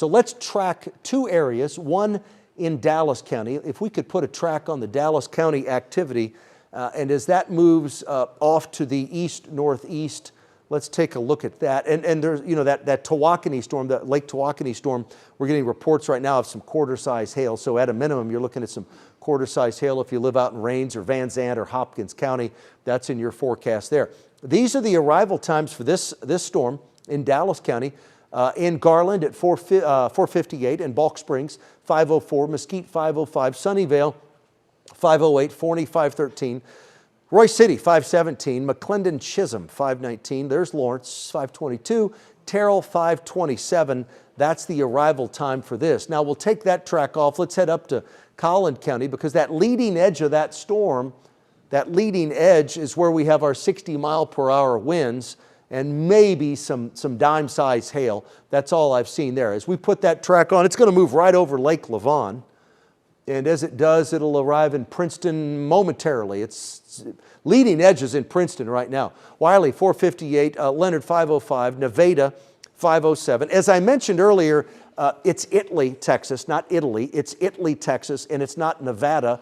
So let's track two areas, one in Dallas County. If we could put a track on the Dallas County activity, and as that moves off to the east-northeast, let's take a look at that. And there's, you know, that Tawakoni storm, that Lake Tawakoni storm, we're getting reports right now of some quarter-size hail. So at a minimum, you're looking at some quarter-size hail if you live out in Rains or Van Zandt or Hopkins County. That's in your forecast there. These are the arrival times for this storm in Dallas County. In Garland at 4:58, in Balk Springs 5:04, Mesquite 5:05, Sunnyvale 5:08, Forney 5:13, Royce City 5:17, McClendon Chisholm 5:19, there's Lawrence 5:22, Terrell 5:27. That's the arrival time for this. Now we'll take that track off. Let's head up to Collin County, because that leading edge of that storm, that leading edge is where we have our 60-mile-per-hour winds and maybe some dime-size hail. That's all I've seen there. As we put that track on, it's going to move right over Lake Lavon. And as it does, it'll arrive in Princeton momentarily. It's leading edges in Princeton right now. Wiley 4:58, Leonard 5:05, Nevada 5:07. As I mentioned earlier, it's Italy, Texas, not Italy. It's Italy, Texas, and it's not Nevada,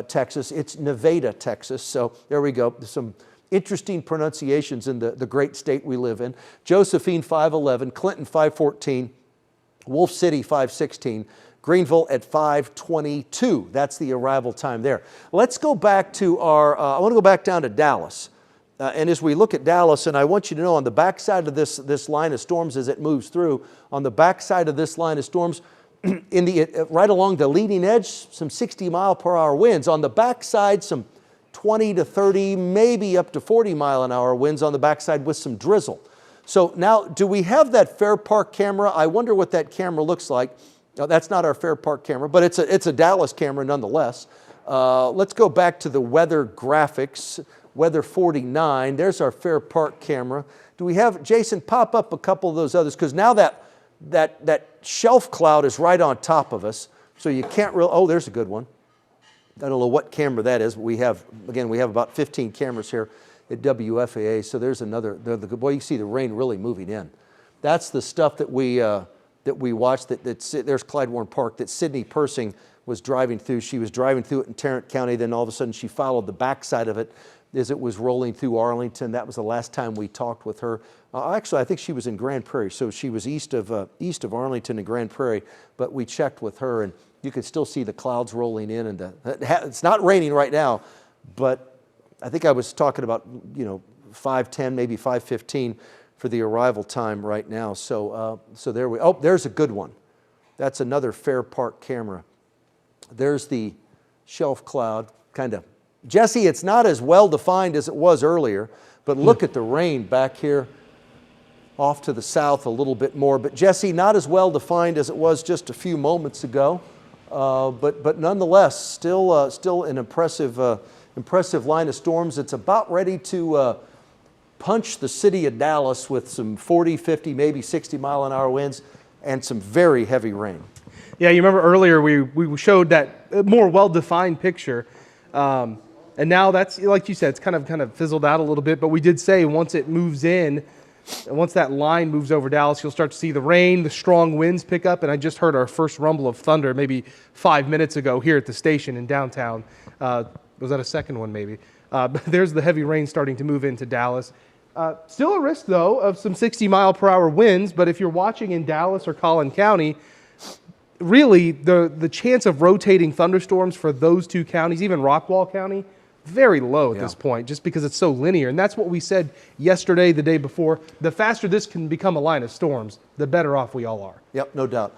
Texas. It's Nevada, Texas. So there we go. Some interesting pronunciations in the great state we live in. Josephine 5:11, Clinton 5:14, Wolf City 5:16, Greenville at 5:22. That's the arrival time there. Let's go back to our, I want to go back down to Dallas. And as we look at Dallas, and I want you to know on the backside of this line of storms as it moves through, on the backside of this line of storms, right along the leading edge, some 60-mile-per-hour winds. On the backside, some 20 to 30, maybe up to 40-mile-an-hour winds on the backside with some drizzle. So now, do we have that Fair Park camera? I wonder what that camera looks like. That's not our Fair Park camera, but it's a Dallas camera nonetheless. Let's go back to the weather graphics. Weather 49, there's our Fair Park camera. Do we have, Jason, pop up a couple of those others, because now that shelf cloud is right on top of us, so you can't really, oh, there's a good one. I don't know what camera that is, but we have about 15 cameras here at WFAA, so there's another, boy, you see the rain really moving in. That's the stuff that we watched, there's Clyde Warren Park, that Sydney Persing was driving through. She was driving through it in Tarrant County, then all of a sudden she followed the backside of it as it was rolling through Arlington. That was the last time we talked with her. Actually, I think she was in Grand Prairie, so she was east of Arlington and Grand Prairie, but we checked with her, and you could still see the clouds rolling in, and it's not raining right now, but I think I was talking about, 5:10, maybe 5:15 for the arrival time right now. So there we, oh, there's a good one. That's another Fair Park camera. There's the shelf cloud, kind of. Jesse, it's not as well defined as it was earlier, but look at the rain back here off to the south a little bit more. But Jesse, not as well defined as it was just a few moments ago, but nonetheless, still an impressive line of storms. It's about ready to punch the city of Dallas with some 40, 50, maybe 60-mile-an-hour winds and some very heavy rain. Yeah, you remember earlier we showed that more well-defined picture. And now that's, like you said, it's kind of fizzled out a little bit, but we did say once it moves in, once that line moves over Dallas, you'll start to see the rain, the strong winds pick up, and I just heard our first rumble of thunder maybe 5 minutes ago here at the station in downtown. Was that a second one maybe? But there's the heavy rain starting to move into Dallas. Still a risk, though, of some 60-mile-per-hour winds, but if you're watching in Dallas or Collin County, really the chance of rotating thunderstorms for those two counties, even Rockwall County, very low at this point, just because it's so linear. And that's what we said yesterday, the day before. The faster this can become a line of storms, the better off we all are. Yep, no doubt.